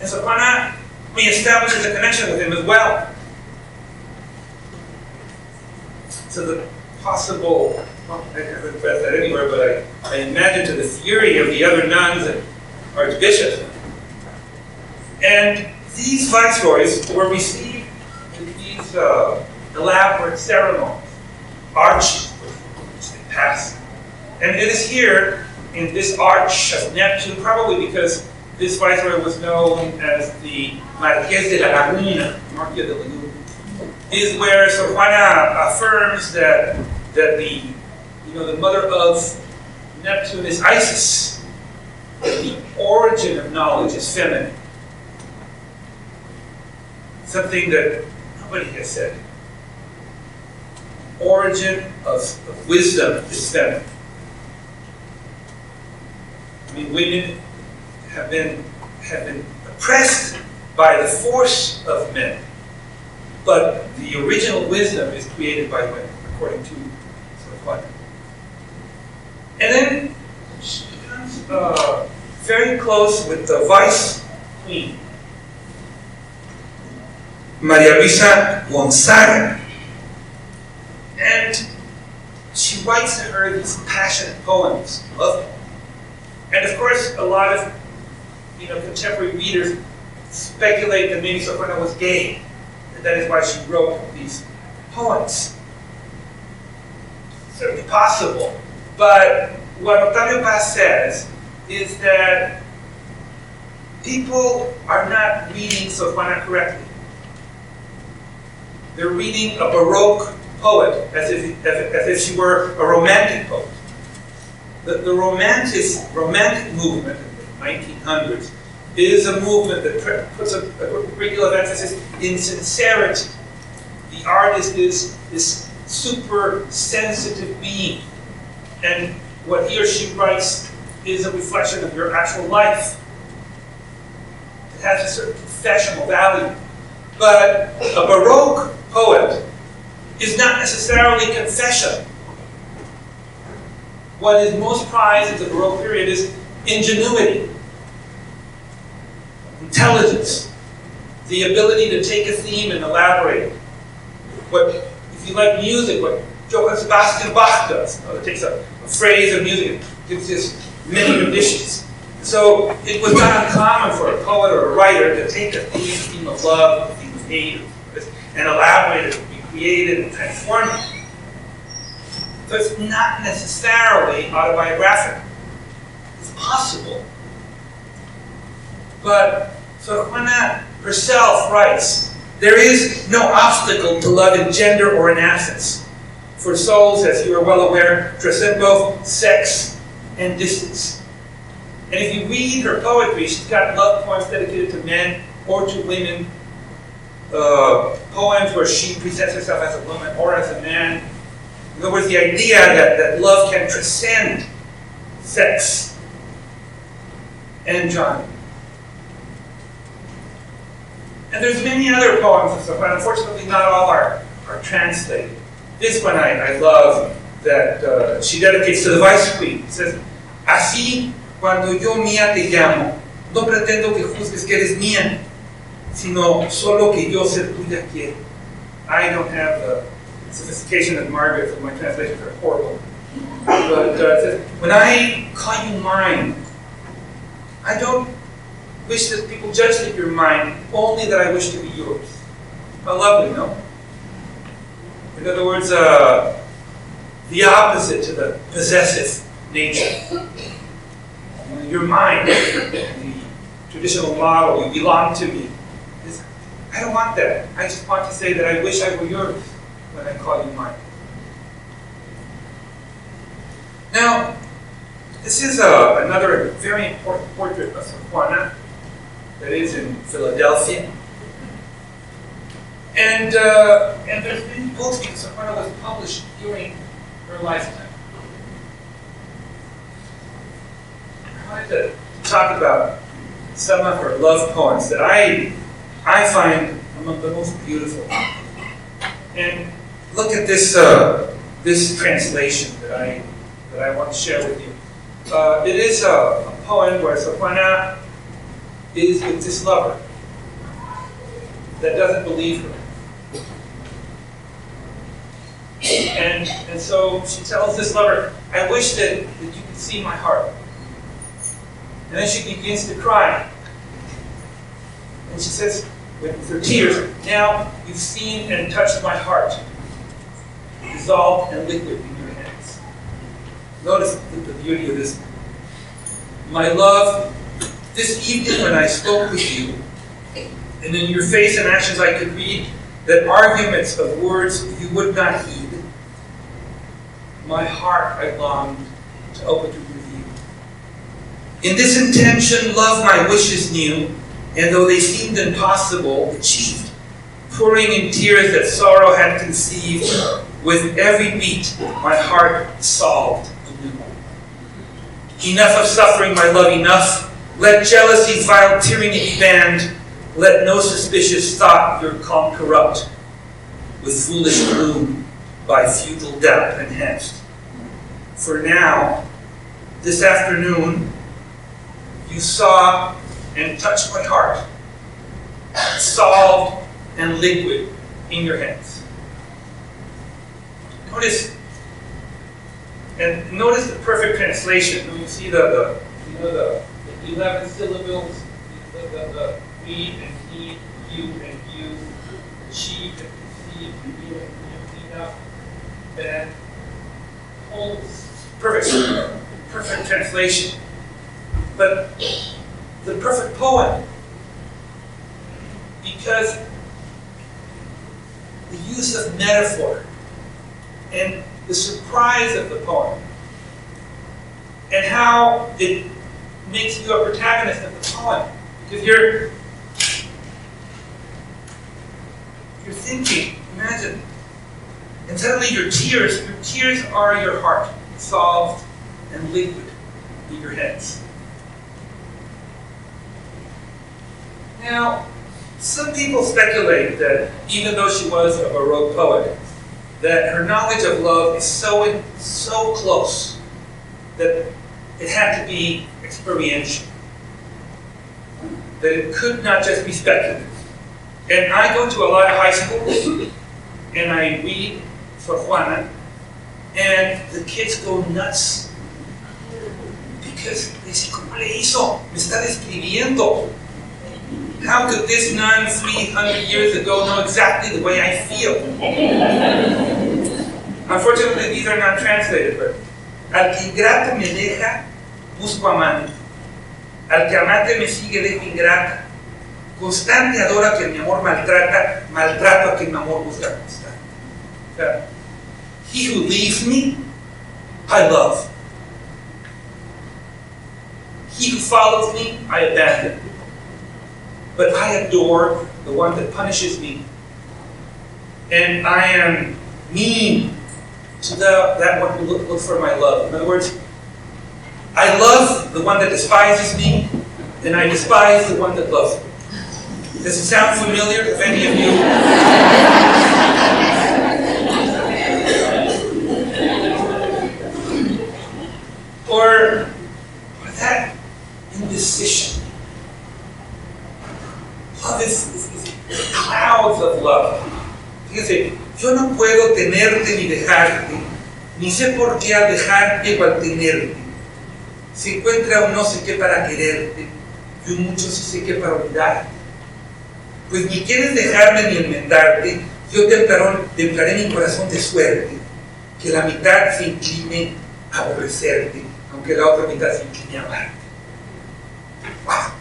B: And Sor Juana reestablishes a connection with him as well. So the possible, well, I haven't read that anywhere, but I imagine to the fury of the other nuns and archbishops. And these viceroys were received in these elaborate ceremonies, arches, which they passed. And it is here, in this arch of Neptune, probably because this viceroy was known as the Marqués de la Laguna, Marqués de la Laguna, is where Sor Juana affirms that the mother of Neptune is Isis, that the origin of knowledge is feminine. Something that nobody has said. Origin of wisdom is feminine. I mean, women have been oppressed by the force of men, but the original wisdom is created by women, according to Sor Juana. And then she becomes very close with the vice queen, Maria Luisa Gonzaga. And she writes to her these passionate poems, love poems. And of course, a lot of contemporary readers speculate that maybe Sor Juana was gay, and that is why she wrote these poems. Certainly possible. But what Octavio Paz says is that people are not reading Sor Juana correctly. They're reading a Baroque poet as if she were a romantic poet. The romantic movement in the 1900s is a movement that puts a great deal of emphasis in sincerity. The artist is this super sensitive being, and what he or she writes is a reflection of your actual life. It has a certain professional value. But a Baroque poet is not necessarily confessional. What is most prized in the Baroque period is ingenuity, intelligence, the ability to take a theme and elaborate it. If you like music, what Johann Sebastian Bach does. It takes a phrase of music and gives us many renditions. So it was not uncommon for a poet or a writer to take a theme of love, a theme of hate, and elaborate it, recreate it, and transform it. So it's not necessarily autobiographical. It's possible. But Sor Juana herself writes, there is no obstacle to love in gender or in absence. For souls, as you are well aware, transcend both sex and distance. And if you read her poetry, she's got love poems dedicated to men or to women, poems where she presents herself as a woman or as a man. In other words, the idea that love can transcend sex and genre. And there's many other poems of Sor Juana. Unfortunately, not all are translated. This one I love, that she dedicates to the Vice Queen. It says, así, cuando yo mía te llamo, no pretendo que juzgues que eres mía, sino solo que yo ser tuya quiero. I don't have the sophistication of Margaret, so my translations are horrible. But it says, when I call you mine, I don't wish that people judge that you're mine, only that I wish to be yours. How lovely, no? In other words, the opposite to the possessive nature. You're mine, the traditional model, you belong to me. I don't want that. I just want to say that I wish I were yours when I call you mine. Now, this is another very important portrait of Sor Juana that is in Philadelphia. And there's many books because Sor Juana was published during her lifetime. I wanted to talk about some of her love poems that I find among the most beautiful. And look at this this translation that I want to share with you. It is a poem where Sor Juana is with this lover that doesn't believe her. And so she tells this lover, I wish that you could see my heart. And then she begins to cry. And she says, with her tears, now you've seen and touched my heart, dissolved and liquid in your hands. Notice the beauty of this. My love, this evening when I spoke with you, and in your face and actions I could read that arguments of words you would not heed, my heart I longed to open to reveal. In this intention, love my wishes knew, and though they seemed impossible, achieved, pouring in tears that sorrow had conceived, with every beat my heart solved anew. Enough of suffering, my love, enough. Let jealousy's vile tyranny be banned. Let no suspicious thought your calm corrupt, with foolish gloom by futile doubt enhanced. For now, this afternoon, you saw and touched my heart, solved and liquid in your hands. Notice the perfect translation. When you see the 11 syllables, the we and he, you and you, she and he and you and you, enough, and whole perfect translation. But the perfect poem, because the use of metaphor and the surprise of the poem and how it makes you a protagonist of the poem. Because you're thinking, imagine, and suddenly your tears are your heart, solved and liquid in your hands. Now, some people speculate that even though she was a Baroque poet, that her knowledge of love is so close that it had to be experiential, that it could not just be speculative. And I go to a lot of high schools, and I read Sor Juana, and the kids go nuts. Because they say, ¿cómo le hizo? Me está describiendo. How could this nun 300 years ago know exactly the way I feel? Unfortunately, these are not translated, but al que ingrato me deja, busco amante. Al que amante me sigue, dejo ingrata. Constante adora a quien mi amor maltrata, maltrato a quien mi amor busca constante. He who leaves me, I love. He who follows me, I abandon. But I adore the one that punishes me. And I am mean to that one who looks for my love. In other words, I love the one that despises me, and I despise the one that loves me. Does it sound familiar to any of you? Or that indecision. Love is clouds of love. Fíjense, yo no puedo tenerte ni dejarte, ni sé por qué al dejarte o al tenerte. Se encuentra un no sé qué para quererte, y un mucho sí sé qué para olvidarte. Pues ni quieres dejarme ni enmendarte, yo templaré mi corazón de suerte, que la mitad se incline a aborrecerte, aunque la otra mitad se incline a amarte. Wow.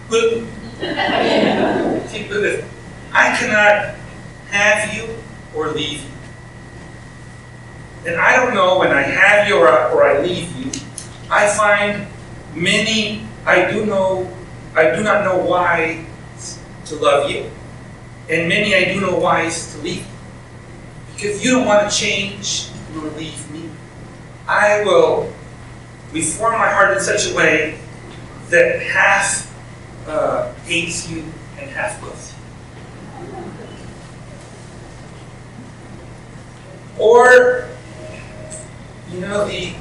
B: See, listen, I cannot have you or leave you. And I don't know when I have you or I leave you. I find many, I do not know why to love you. And many I do know why to leave you. Because you don't want to change nor leave me. I will reform my heart in such a way that half hates you and half loves you. Or, you know, the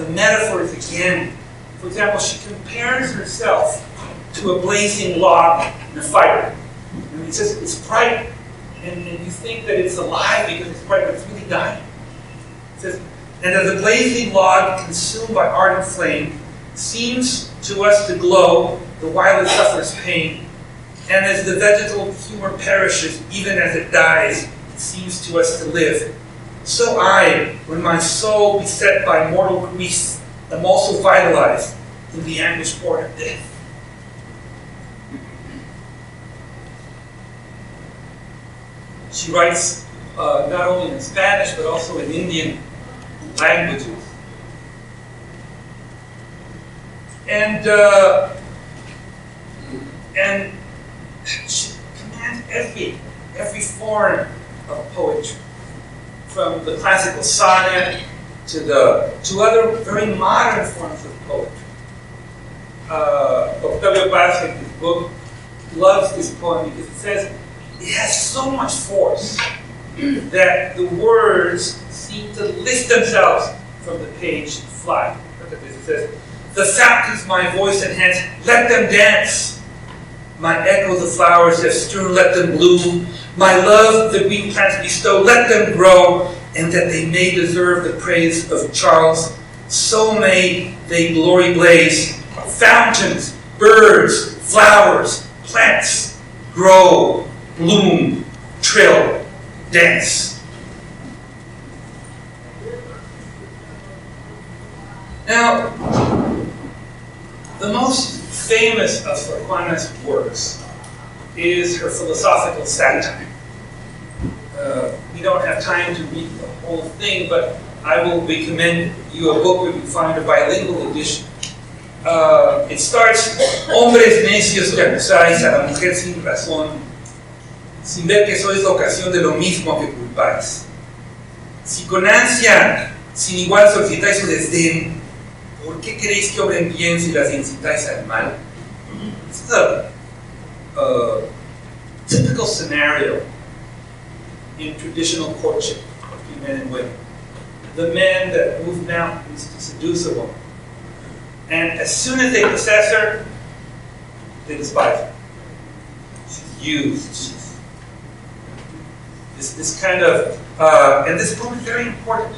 B: metaphors again. For example, she compares herself to a blazing log in a fire. And it says it's bright, and you think that it's alive because it's bright, but it's really dying. It says, and as a blazing log consumed by ardent flame seems to us to glow the while it suffers pain, and as the vegetal humor perishes even as it dies, it seems to us to live. So I, when my soul beset by mortal grief, am also vitalized in the anguish born of death. She writes not only in Spanish but also in Indian languages. And she commands every form of poetry, from the classical sonnet to other very modern forms of poetry. Octavio Paz in his book loves this poem because it says it has so much force that the words seem to lift themselves from the page and fly. Look at this. It says, "The fountains my voice enhance, let them dance. My echo the flowers have strewn, let them bloom. My love the green plants bestow, let them grow, and that they may deserve the praise of Charles, so may they glory blaze. Fountains, birds, flowers, plants, grow, bloom, trill, dance." Now, the most famous of Sor Juana's works is her philosophical satire. We don't have time to read the whole thing, but I will recommend you a book where you find a bilingual edition. It starts, "Hombres necios que acusáis a la mujer sin razón, sin ver que sois la ocasión de lo mismo que culpáis. Si con ansia sin igual solicitáis su desdén, ¿por qué queréis que obren bien si las incitáis al mal?" It's a typical scenario in traditional courtship between men and women. The men that move mountains to seduce a woman. And as soon as they possess her, they despise her. She's used. This kind of, and this point is very important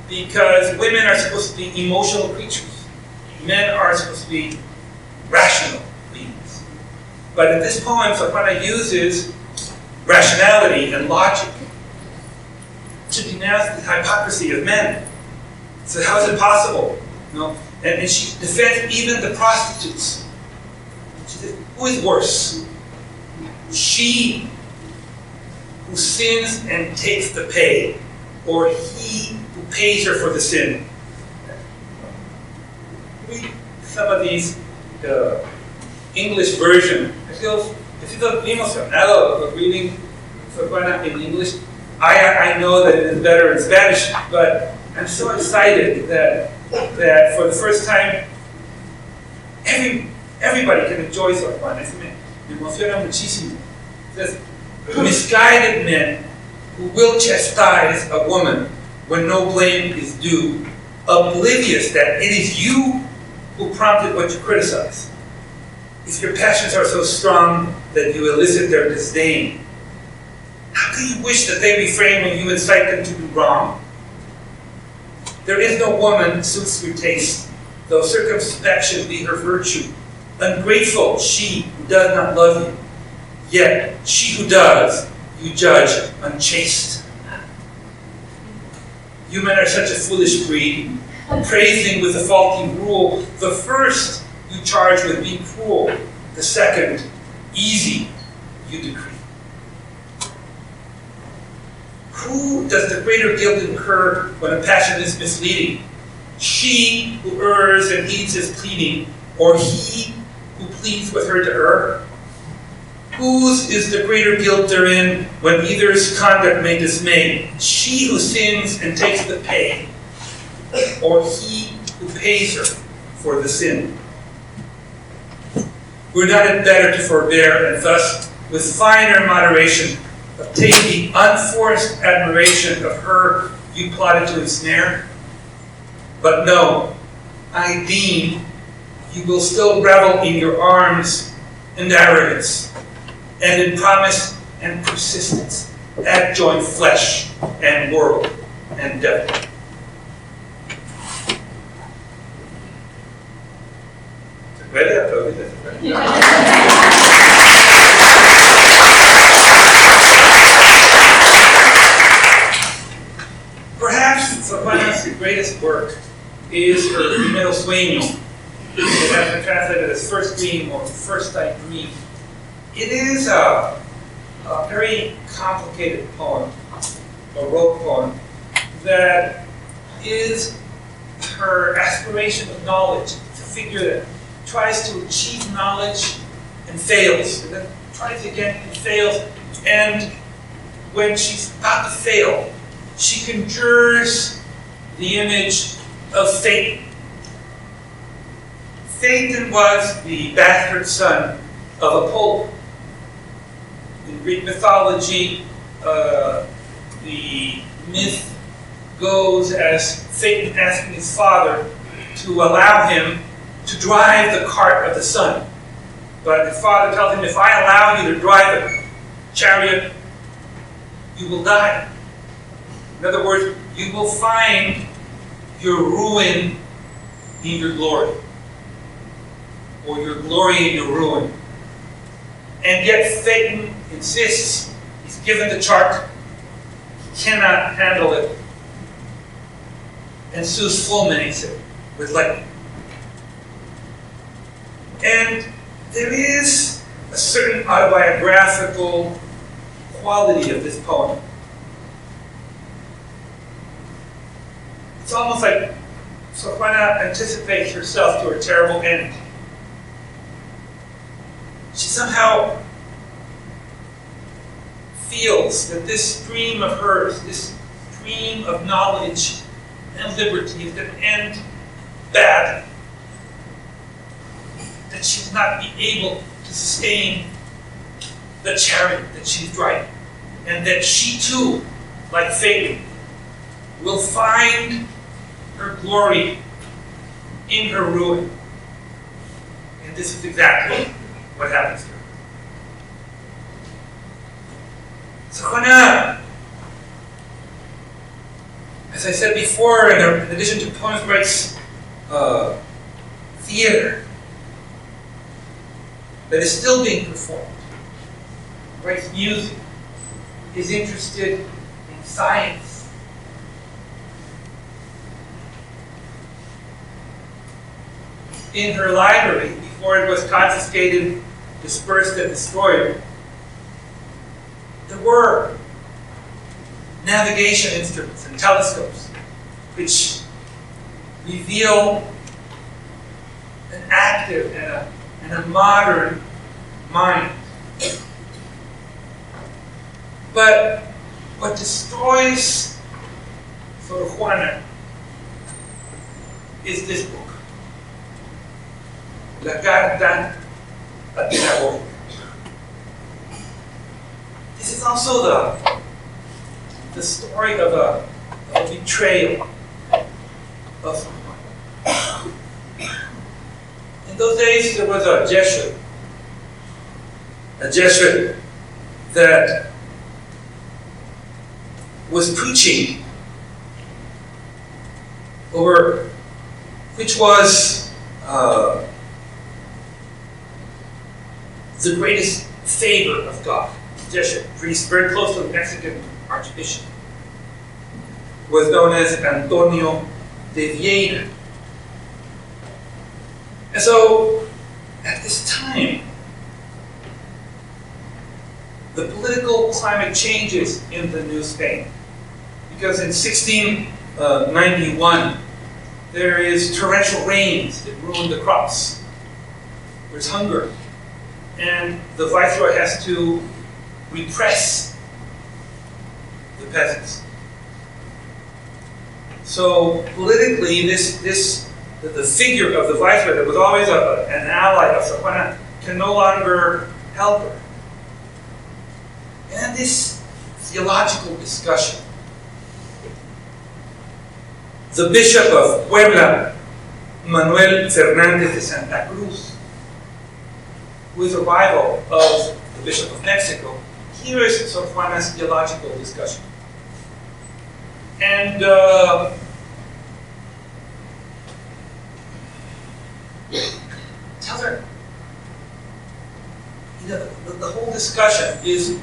B: because women are supposed to be emotional creatures. Men are supposed to be rational beings. But in this poem, Sor Juana uses rationality and logic to denounce the hypocrisy of men. So how is it possible? You know? And she defends even the prostitutes. She says, who is worse? She who sins and takes the pay, or he who pays her for the sin? Read some of these English version. He sido bien emocionado reading Sor Juana in English. I know that it is better in Spanish, but I'm so excited that for the first time, everybody can enjoy Sor Juana. Me emociona muchísimo. It says, misguided men who will chastise a woman when no blame is due, oblivious that it is you who prompted what you criticize. If your passions are so strong that you elicit their disdain, how can you wish that they refrain when you incite them to do wrong? There is no woman suits your taste, though circumspection be her virtue. Ungrateful she who does not love you, yet she who does, you judge unchaste. You men are such a foolish breed, praising with a faulty rule. The first you charge with being cruel, the second, easy, you decree. Who does the greater guilt incur when a passion is misleading? She who errs and heeds his pleading, or he who pleads with her to err? Whose is the greater guilt therein when either's conduct may dismay? She who sins and takes the pay, or he who pays her for the sin? Were not it better to forbear, and thus, with finer moderation, obtain the unforced admiration of her you plotted to ensnare? But no, I deem you will still revel in your arms and arrogance, and in promise and persistence, adjoin flesh and world and devil. Perhaps Sor Juana's greatest work is her Primero Sueño. It has been translated as First Dream or First I Dream. It is a very complicated poem, a Baroque poem, that is her aspiration of knowledge. It's a figure that tries to achieve knowledge and fails, and then tries again and fails. And when she's about to fail, she conjures the image of Satan. Satan was the bastard son of Apollo. In Greek mythology, the myth goes as Satan asking his father to allow him to drive the cart of the sun. But his father tells him, if I allow you to drive a chariot, you will die. In other words, you will find your ruin in your glory, or your glory in your ruin. And yet Satan insists. He's given the chart. He cannot handle it. And Zeus fulminates it with lightning. And there is a certain autobiographical quality of this poem. It's almost like Sor Juana anticipates herself to her terrible end. She somehow feels that this dream of hers, this dream of knowledge and liberty is going to end badly. That she will not be able to sustain the chariot that she's driving. And that she too, like Satan, will find her glory in her ruin. And this is exactly what happens to her. Sor Juana, as I said before, in addition to poems, writes theater that is still being performed, writes music, is interested in science in her library, before it was confiscated, dispersed, and destroyed, there were navigation instruments and telescopes which reveal an active and a modern mind. But what destroys Sor Juana is this book, La Carta Pedagógica. This is also the story of a betrayal of Sor Juana. In those days, there was a Jesuit that was preaching over, which was the greatest favor of God. Jesuit priest, very close to the Mexican Archbishop, was known as Antonio de Vieira. And so, at this time, the political climate changes in the New Spain. Because in 1691, there is torrential rains that ruin the crops. There's hunger. And the viceroy has to repress the peasants. So politically, the figure of the viceroy that was always an ally of Sor Juana can no longer help her. And this theological discussion, the Bishop of Puebla, Manuel Fernández de Santa Cruz, who is a rival of the Bishop of Mexico, hears Sor Juana's theological discussion. And tells her, the whole discussion is,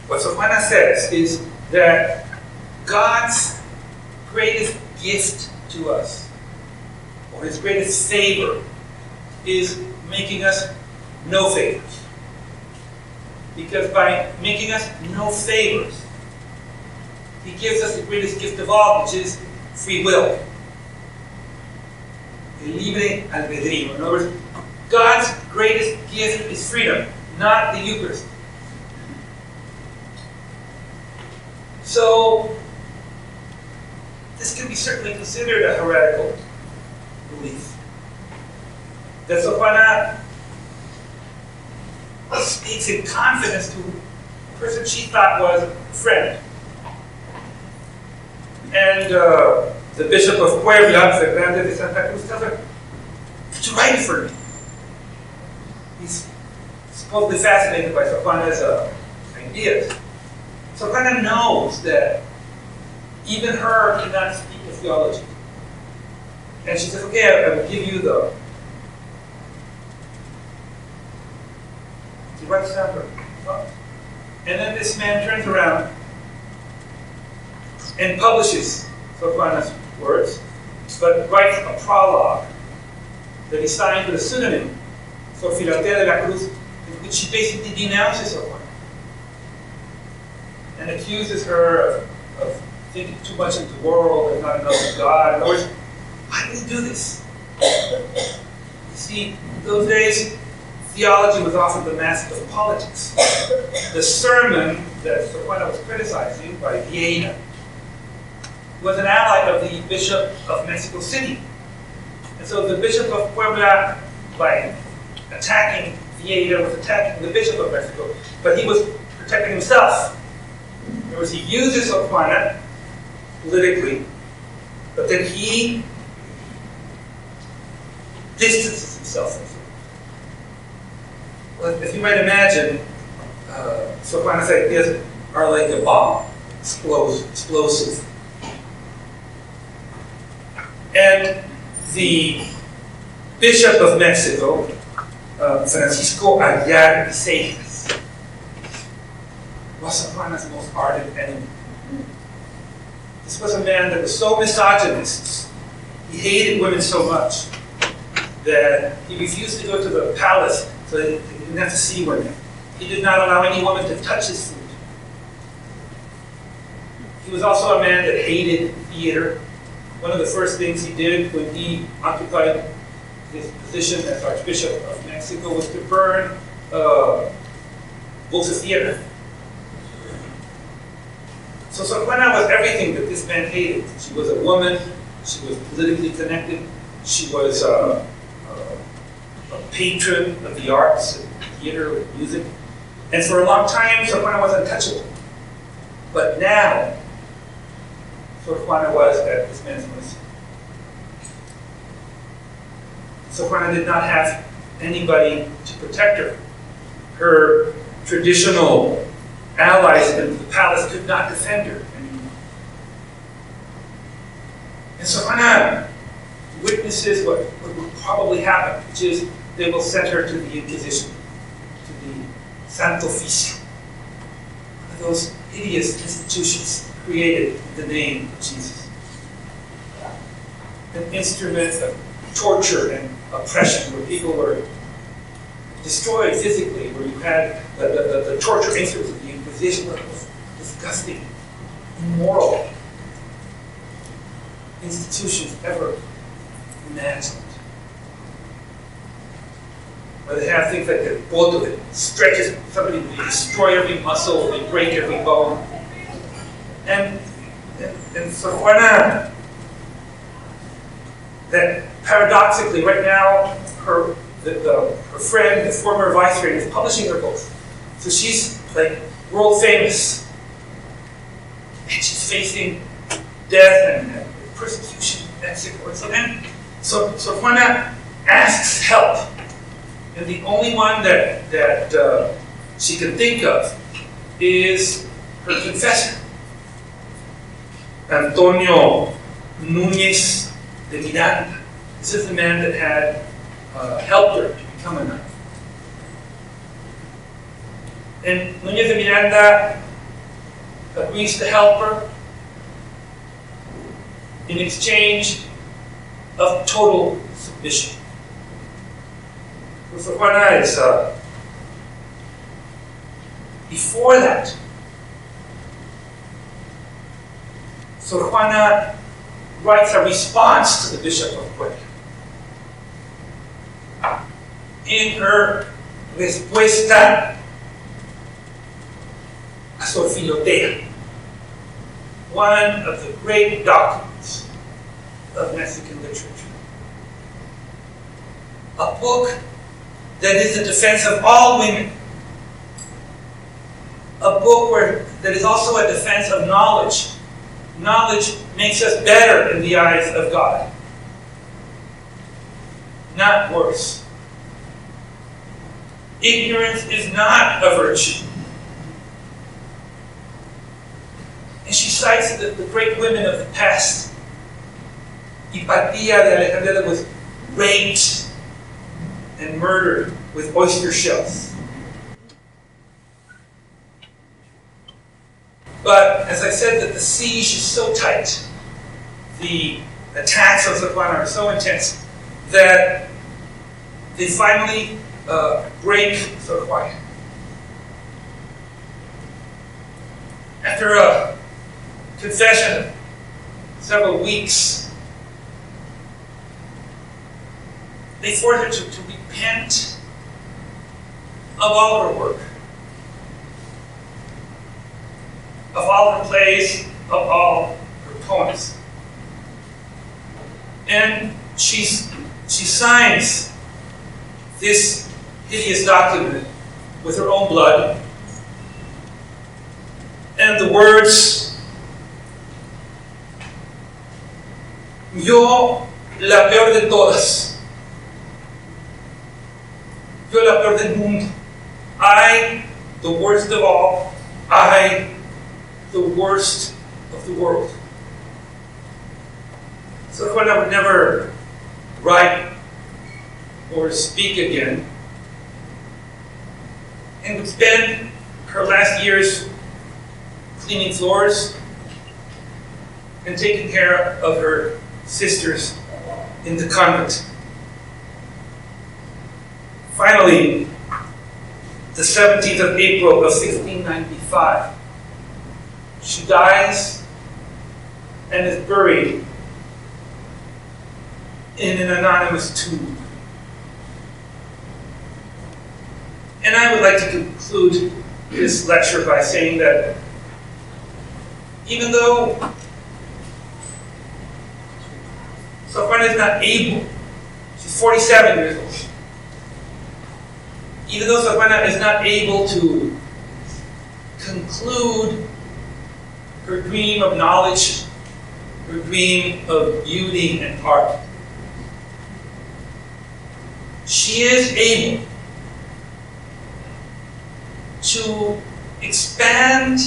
B: what Sor Juana says is that God's greatest gift to us, or His greatest favor, is making us no favors. Because by making us no favors, He gives us the greatest gift of all, which is free will. El libre albedrío. In other words, God's greatest gift is freedom, not the Eucharist. So, this can be certainly considered a heretical belief. That Sor Juana speaks in confidence to a person she thought was a friend. And the Bishop of Puebla, Fernández de Santa Cruz, tells her, "Could you write it for me?" He's supposedly fascinated by Sor Juana's ideas. Sor Juana knows that even her cannot speak of theology. And she says, okay, I will give you the... He writes down her thoughts. And then this man turns around and publishes Sor Juana's words, but writes a prologue that he signed with a pseudonym, Sor Filatea de la Cruz, in which she basically denounces Sor Juana and accuses her of thinking too much of the world and not enough of God. In other words, why do we do this? You see, in those days, theology was often the mask of politics. The sermon that Sor Juana was criticizing by Vieira was an ally of the Bishop of Mexico City. And so the Bishop of Puebla, by attacking Vieira, was attacking the Bishop of Mexico, but he was protecting himself. In other words, he uses Sor Juana politically, but then he distances himself from it. Well, if you might imagine, Sor Juana's ideas are like a bomb, explosive. And the Bishop of Mexico, Francisco Aguiar Seijas, was Sor Juana's most ardent enemy. This was a man that was so misogynist. He hated women so much that he refused to go to the palace so that he didn't have to see women. He did not allow any woman to touch his food. He was also a man that hated theater. One of the first things he did when he occupied his position as Archbishop of Mexico was to burn books of theater. So Sor Juana was everything that this man hated. She was a woman, she was politically connected, she was a patron of the arts, and theater, and music. And for a long time, Sor Juana was untouchable. But now, Sor Juana was at this man's mercy. Sor Juana did not have anybody to protect her. Her traditional allies in the palace could not defend her anymore. And Sor Juana witnesses what would probably happen, which is they will send her to the Inquisition, to the Santo Oficio, one of those hideous institutions created in the name of Jesus. An instrument of torture and oppression where people were destroyed physically, where you had the torture instruments of the Inquisition were disgusting, immoral institutions ever imagined. Where they have things like the boto that stretches somebody, they destroy every muscle, they break every bone. And Sor Juana, that paradoxically, right now, her friend, the former viceroy, is publishing her book. So she's like world famous. And she's facing death and persecution in Mexico. And so then Sor Juana asks help. And the only one that she can think of is her confessor, Antonio Núñez de Miranda. This is the man that had helped her to become a nun. And Núñez de Miranda agrees to help her in exchange of total submission. Sor Juana is, before that, Sor Juana writes a response to the Bishop of Puebla. In her respuesta a Sor Filotea, one of the great documents of Mexican literature. A book that is a defense of all women. A book that is also a defense of knowledge. Knowledge makes us better in the eyes of God, not worse. Ignorance is not a virtue. And she cites the great women of the past. Hipatia de Alejandría was raped and murdered with oyster shells. But as I said, that the siege is so tight, the attacks on Sor Juana are so intense, that they finally break Sor Juana. After a confession of several weeks, they force her to repent of all her work, of all her plays, of all her poems. And she signs this hideous document with her own blood, and the words, "Yo, la peor de todas. Yo, la peor del mundo. I, the worst of all. I, the worst of the world." Sor Juana would never write or speak again, and would spend her last years cleaning floors and taking care of her sisters in the convent. Finally, the 17th of April of 1695, she dies and is buried in an anonymous tomb. And I would like to conclude this lecture by saying that even though Sor Juana is not able, she's 47 years old, even though Sor Juana is not able to conclude her dream of knowledge, her dream of beauty and art, she is able to expand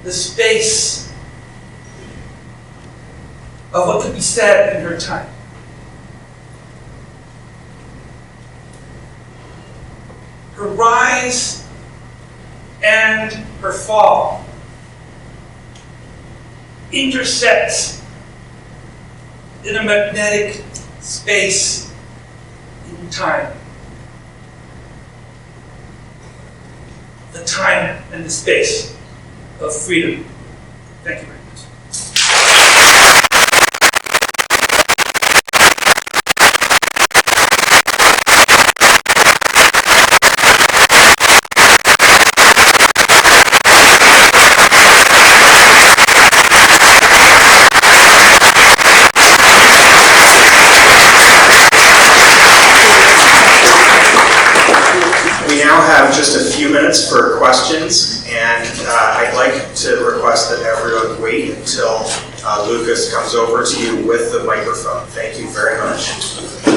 B: the space of what could be said in her time. Her rise and her fall intersects in a magnetic space in time. The time and the space of freedom. Thank you very much.
A: Just a few minutes for questions, and I'd like to request that everyone wait until Lucas comes over to you with the microphone. Thank you very much.